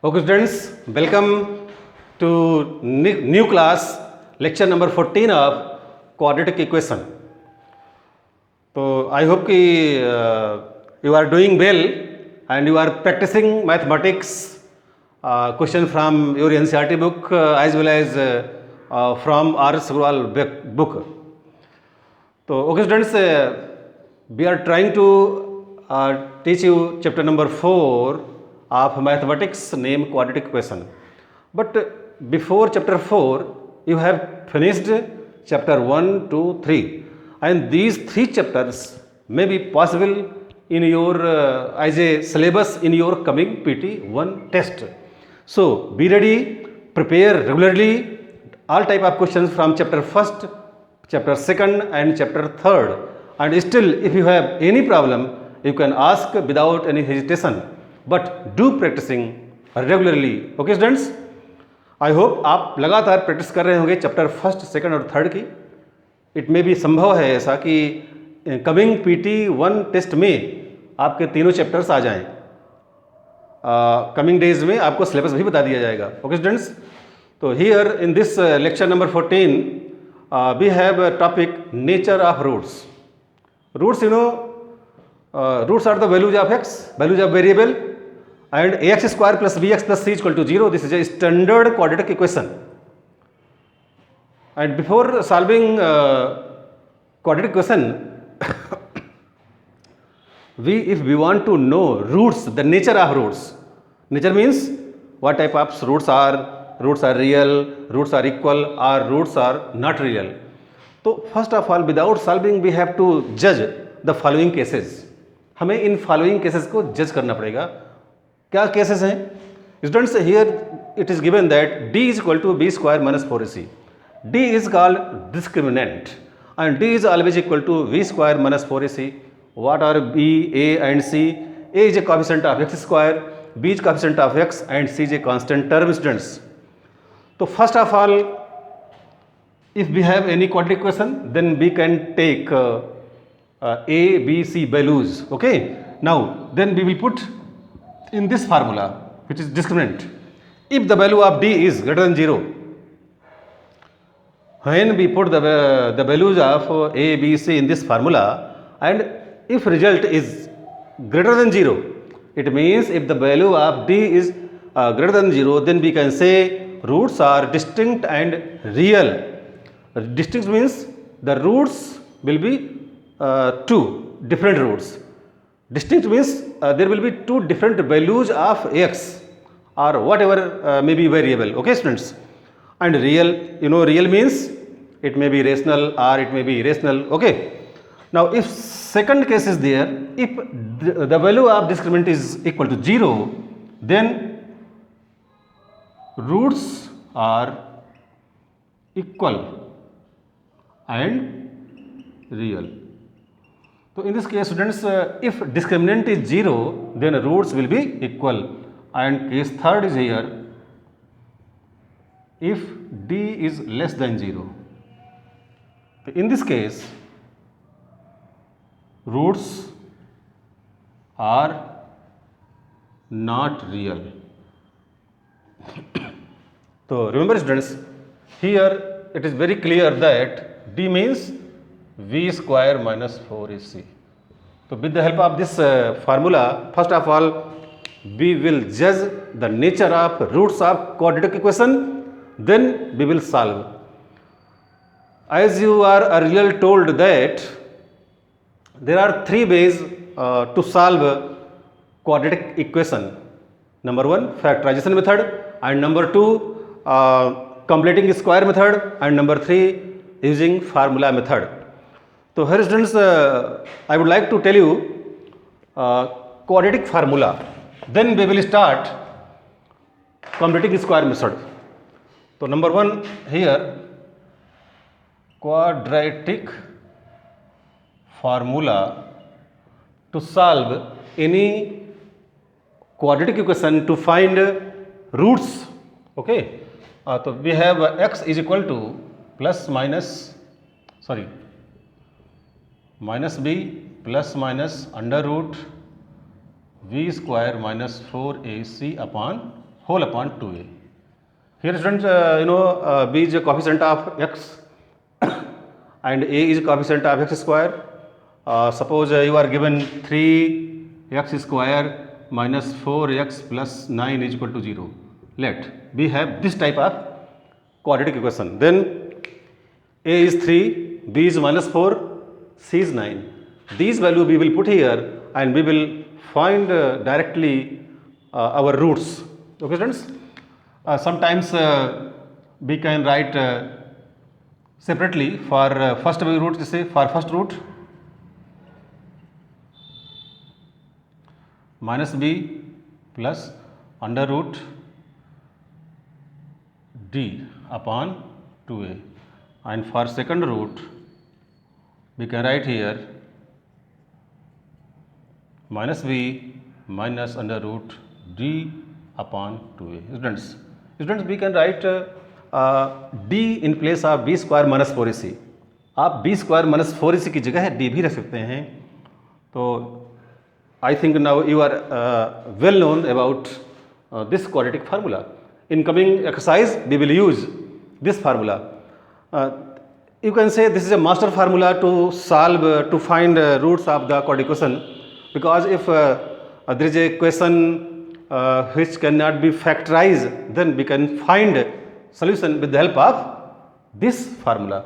Okay, students, welcome to new class, lecture number 14 of quadratic equation. So I hope कि you are doing well and you are practicing mathematics question from your NCERT book as well as from R.S. Agrawal book. So okay, students, we are trying to teach you chapter number 4 of mathematics named quadratic equation. But before chapter 4, you have finished chapter 1, 2, 3. And these 3 chapters may be possible in your as a syllabus in your coming PT1 test. So be ready, prepare regularly all type of questions from chapter 1st, chapter 2nd and chapter 3rd. And still if you have any problem, you can ask without any hesitation. But do practicing regularly. Okay students? I hope आप लगातार practice कर रहे होंगे chapter 1st, 2nd और 3rd की. It may भी संभव है ऐसा कि कमिंग PT1 टेस्ट में आपके तीनों चैप्टर्स आ जाएं. कमिंग डेज में आपको सिलेबस भी बता दिया जाएगा. ओके स्टूडेंट्स, तो here in this lecture number 14 we have topic nature of roots. Roots you know, roots are the values of x, values of variable, and ax square plus bx plus c is equal to 0. This is a standard quadratic equation. And before solving quadratic equation, if we want to know roots, the nature of roots. Nature means what type of roots are real, roots are equal, or roots are not real. So first of all, without solving, we have to judge the following cases. हमें इन following cases को judge करना पड़ेगा. क्या cases हैं students? Here it is given that d is equal to b square minus 4ac. d is called discriminant and d is always equal to v square minus 4ac. What are b, a and c? a is a coefficient of x square, b is coefficient of x and c is a constant term. Students, तो first of all if we have any quadratic equation then we can take a, b, c values. Okay, now then we will put in this formula which is discriminant. If the value of d is greater than 0, when we put the values of a, b, c in this formula, and if result is greater than 0, it means if the value of d is greater than 0, then we can say roots are distinct and real. Distinct means the roots will be two different roots. Distinct means there will be two different values of x or whatever may be variable. Okay students? And real, you know, real means it may be rational or it may be irrational. Okay, now if second case is there, if the value of discriminant is equal to 0, then roots are equal and real. So in this case students, if discriminant is 0, then roots will be equal. And case third is here, if d is less than 0. So in this case roots are not real. So remember students, here it is very clear that d means v square minus 4ac. So with the help of this formula, first of all we will judge the nature of roots of quadratic equation, then we will solve. As you are earlier told that there are 3 ways to solve quadratic equation. Number 1, factorization method, and number 2, completing square method, and number 3, using formula method. So here students, I would like to tell you quadratic formula. Then we will start completing square method. So number 1 here, quadratic formula to solve any quadratic equation to find roots. Okay, so we have x is equal to minus b plus minus under root v square minus 4ac upon whole upon 2a. Here students, b is a coefficient of x and a is a coefficient of x square. Suppose you are given 3x square minus 4x plus 9 is equal to 0. Let we have this type of quadratic equation. Then a is 3, b is minus 4, c is 9. These value we will put here and we will find directly our roots. Okay students? Sometimes we can write separately for first root. Just say for first root minus b plus under root d upon 2a, and for second root we can write here minus b minus under root d upon 2a. Students, we can write d in place of b square minus 4ac. आप b square minus 4ac की जगह d भी रख सकते हैं. तो I think now you are well known about this quadratic formula. In coming exercise, we will use this formula. You can say this is a master formula to solve, to find roots of the quadratic equation, because if there is a question which cannot be factorized, then we can find solution with the help of this formula.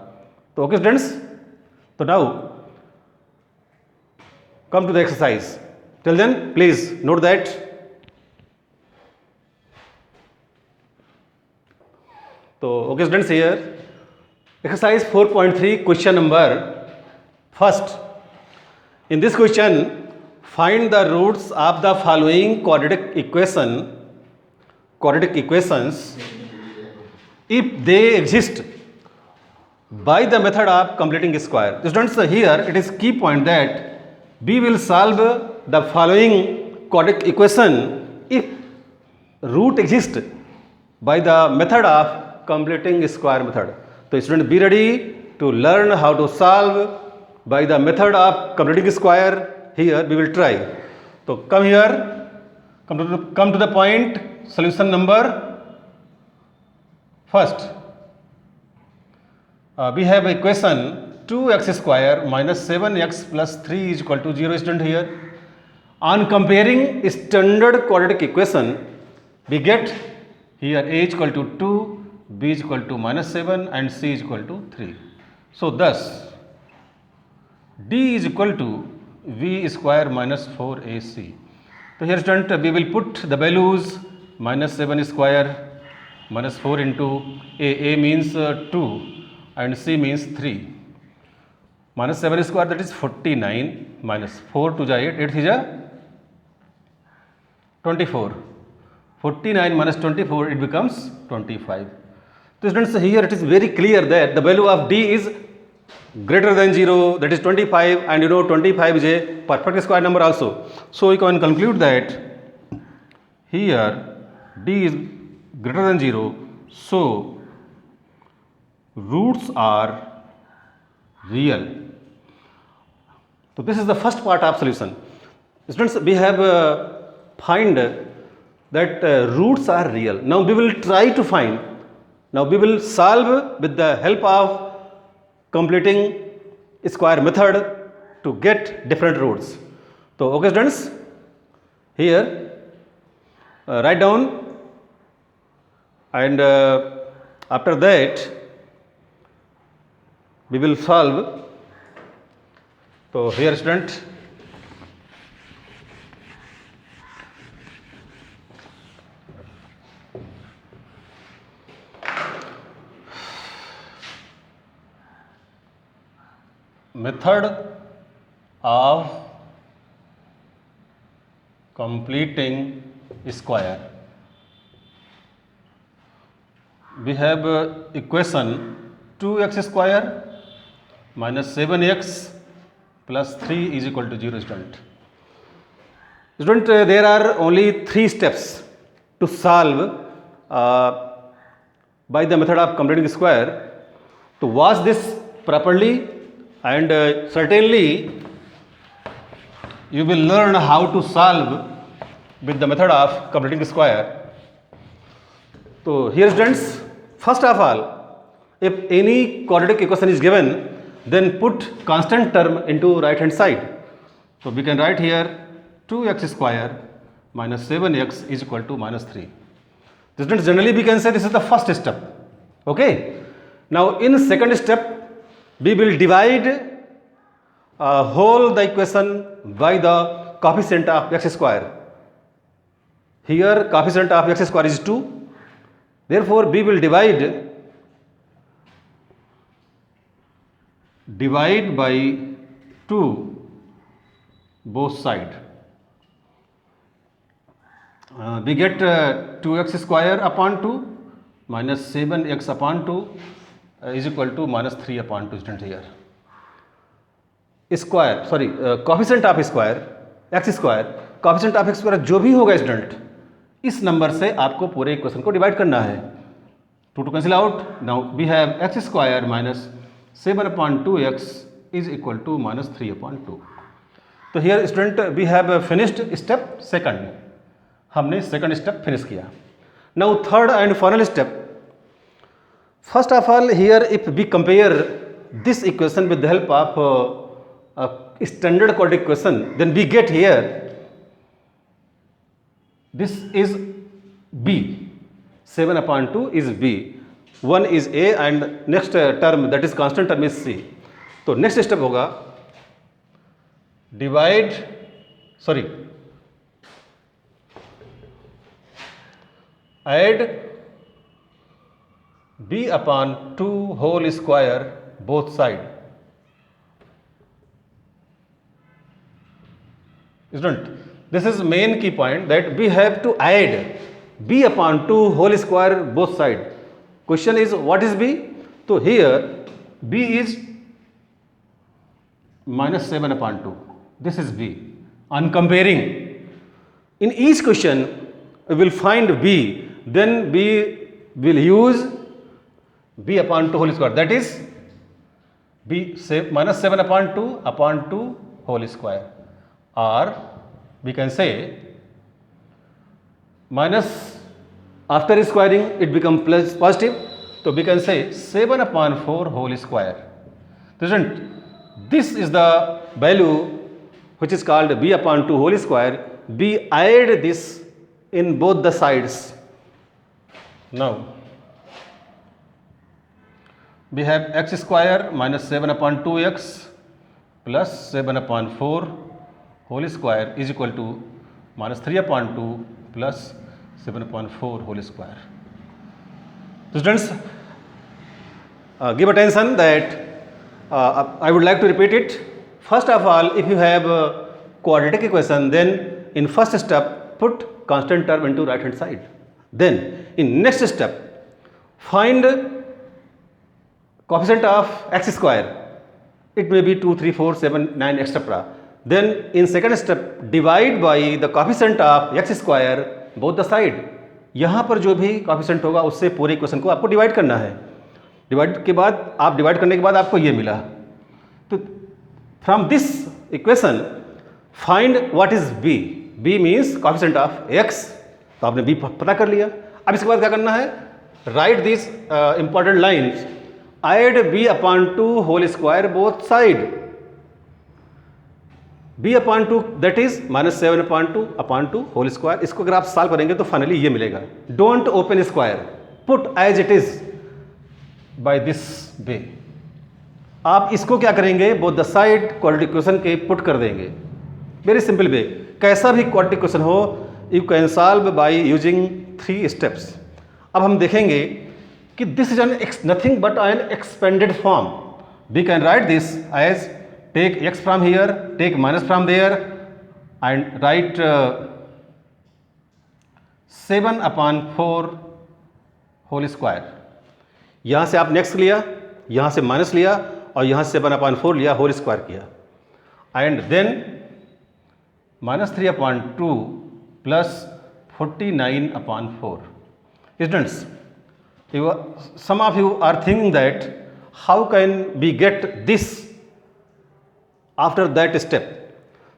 So okay students, so now come to the exercise. Till then, please note that so okay students, here exercise 4.3 question number first. In this question, find the roots of the following quadratic equations if they exist by the method of completing square. Students, here it is key point that we will solve the following quadratic equation if root exists by the method of completing square method. So student, be ready to learn how to solve by the method of completing square. Here we will try. So come here, come to the point. Solution number first. We have equation 2x square minus 7x plus 3 is equal to 0. Student, here on comparing standard quadratic equation, we get here a is equal to 2, b is equal to minus 7 and c is equal to 3. So thus d is equal to v square minus 4ac. So here student, we will put the values minus 7 square minus 4 into a means 2 and c means 3. Minus 7 square, that is 49 minus 4 to 8, 8 is 24. 49 minus 24, it becomes 25. So students, here it is very clear that the value of d is greater than 0, that is 25, and 25 is a perfect square number also. So we can conclude that here d is greater than 0, so roots are real. So this is the first part of solution. Students, we have find that roots are real. Now we will try to find. Now we will solve with the help of completing square method to get different roots. So okay students, here write down, and after that we will solve. So here student, method of completing square. We have equation 2x square minus 7x plus 3 is equal to 0. Student, there are only 3 steps to solve by the method of completing square. To watch this properly, and certainly you will learn how to solve with the method of completing square. तो here students, first of all, if any quadratic equation is given, then put constant term into right hand side. So we can write here 2x square minus 7x is equal to minus 3. So students, generally we can say this is the first step. Okay. Now in second step, we will divide whole the equation by the coefficient of x square. Here coefficient of x square is 2. Therefore, we will divide by 2 both side. We get 2x square upon 2 minus 7x upon 2 is equal to minus 3 upon 2 student here. Square, sorry, coefficient of square x square, coefficient of x square जो भी होगा student, इस number से आपको पूरे equation को divide करना है. To cancel out. Now we have x square minus 7/2x is equal to minus 3/2. तो here student we have finished step second. हमने सेकंड स्टेप फिनिश किया. Now third and final step. First of all here if we compare this equation with the help of standard quadratic equation, then we get here this is b, 7/2 is b, 1 is a and next term that is constant term is c. तो next step होगा add b/2 whole square both side. Isn't it? This is main key point that we have to add b/2 whole square both side. Question is what is b? So here b is minus 7/2. This is b. On comparing, in each question we will find b, then we will use b/2 whole square. That is b minus 7/2 upon 2 whole square, or we can say minus, after squaring it becomes plus positive, so we can say 7/4 whole square. This is the value which is called b/2 whole square. We add this in both the sides. Now we have x square minus 7/2x plus 7/4 whole square is equal to minus 3/2 plus 7/4 whole square. So students, give attention that I would like to repeat it. First of all, if you have a quadratic equation, then in first step put constant term into right hand side. Then in next step find coefficient of x square. It may be 2, 3, 4, 7, 9, etc. Then in second step divide by the coefficient of x square both the side. यहाँ पर जो भी coefficient होगा उससे पूरे equation को आपको divide करना है. डिवाइड करने के बाद आपको ये मिला. तो from this equation find what is b. b means coefficient of x. तो आपने b पता कर लिया. अब इसके बाद क्या करना है? Right this important lines. add b/2 whole square both side. b/2 that is minus 7/2 whole square. इसको अगर आप सॉल्व करेंगे तो फाइनली ये मिलेगा. Don't open square, put as it is by this way. आप इसको क्या करेंगे? Both the side quadratic equation के पुट कर देंगे. Very simple way. कैसा भी क्वाड्रेटिक इक्वेशन हो you can solve by using 3 steps. अब हम देखेंगे कि this is an nothing but an expanded form. We can write this as take x from here, take minus from there and write 7/4 whole square. यहाँ से आप next लिया, यहाँ से माइनस लिया और यहाँ से 7/4 लिया, होल स्क्वायर किया. And then minus 3/2 plus 49/4. Students, some of you are thinking that how can we get this after that step.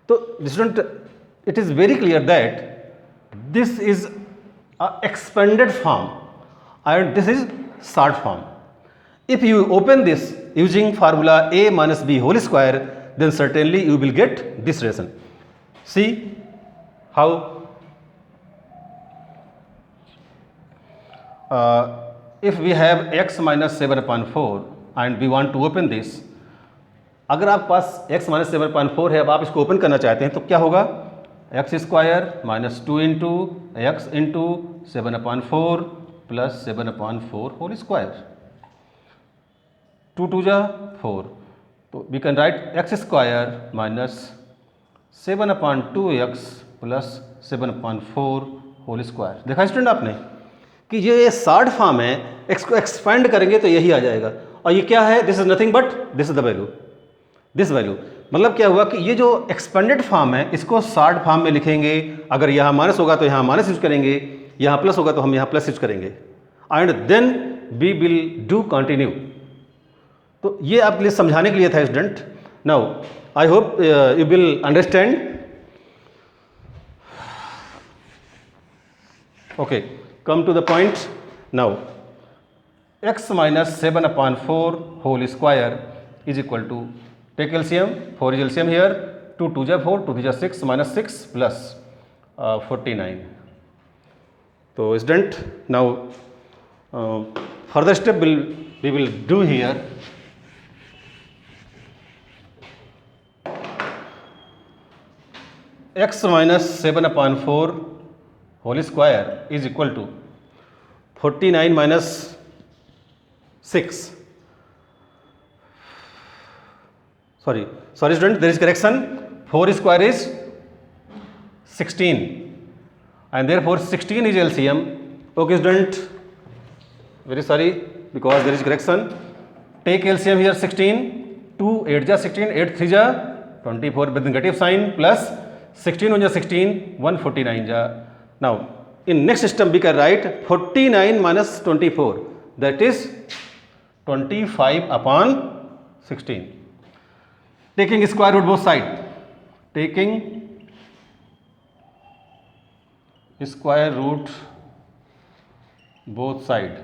So student, it is very clear that this is a expanded form. and this is short form. If you open this using formula a minus b whole square, then certainly you will get this relation. See how if we have x minus 7/4 and we want to open this, अगर आप पास x minus 7/4 है, अब आप इसको open करना चाहते हैं तो क्या होगा, x square minus 2 into x into 7/4 plus 7/4 whole square, 2 2 जा 4, तो we can write x square minus 7/2x plus 7/4 whole square. देखा स्टूडेंट आपने कि ये शॉर्ट फॉर्म है, इसको एक्सपेंड करेंगे तो यही आ जाएगा, और ये क्या है, this is nothing but this is the value, this value. मतलब क्या हुआ कि ये जो एक्सपेंडेड फॉर्म है इसको शॉर्ट फॉर्म में लिखेंगे, अगर यहाँ माइनस होगा तो यहाँ माइनस यूज करेंगे, यहाँ प्लस होगा तो हम यहाँ प्लस यूज करेंगे, and then we will do continue. तो ये आपके लिए समझाने के लिए था student. Now I hope you will understand. Okay, come to the point now. X minus 7/4 whole square is equal to, take LCM, 4 is LCM here, 2 2 ja 4, 2 3 ja 6, minus 6 plus 49. So student, now further step we will do here. X minus 7/4 whole square is equal to 49 minus 6. Sorry student, there is correction. 4 square is 16 and therefore 16 is LCM. Okay student, very sorry because there is correction. Take LCM here 16, 2 8 ja 16, 8 3 ja 24 with negative sign plus 16 1 ja 16, 149 ja. Now in next system we can write 49 minus 24, that is 25/16. Taking square root both side, taking square root both side,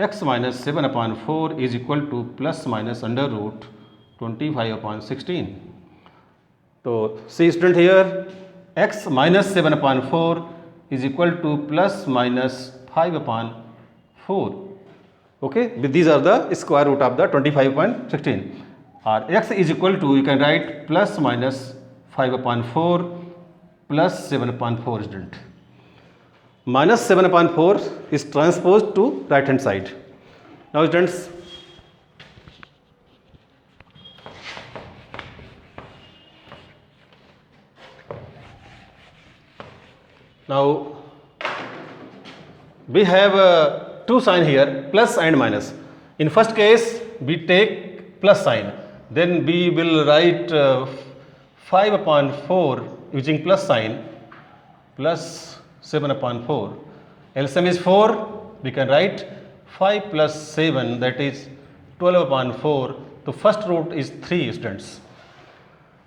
x minus 7/4 is equal to plus minus under root 25/16. So see student here, x minus 7/4 is equal to plus minus 5/4. Okay, these are the square root of the 25/16. Or x is equal to, you can write plus minus 5/4 plus 7/4 student. Minus 7/4 is transposed to right hand side. Now students, now we have two sign here, plus and minus. In first case we take plus sign, then we will write 5/4 using plus sign plus 7/4. LCM is 4, we can write 5 plus 7, that is 12/4. The first root is 3 students.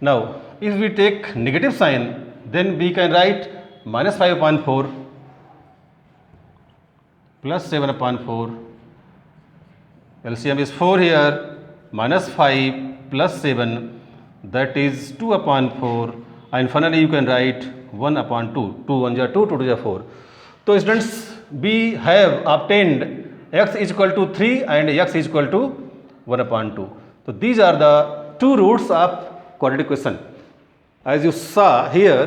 Now if we take negative sign, then we can write minus 5/4 plus 7/4. LCM is 4 here, minus 5 plus 7, that is 2/4, and finally you can write 1/2. 2 1 ja 2, 2 2 ja 4. So students, we have obtained x is equal to 3 and x is equal to 1/2. So these are the two roots of quadratic equation. As you saw here,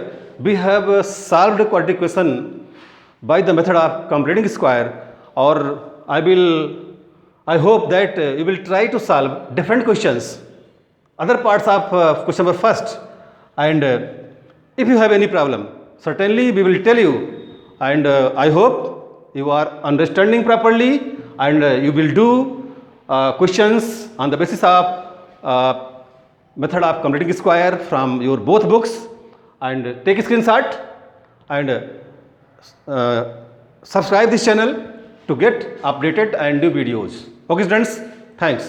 we have solved quadratic equation by the method of completing square, or I hope that you will try to solve different questions, other parts of question number first, and if you have any problem, certainly we will tell you, and I hope you are understanding properly, and you will do questions on the basis of method of completing square from your both books, and take a screenshot and subscribe this channel to get updated and new videos. Okay students, thanks.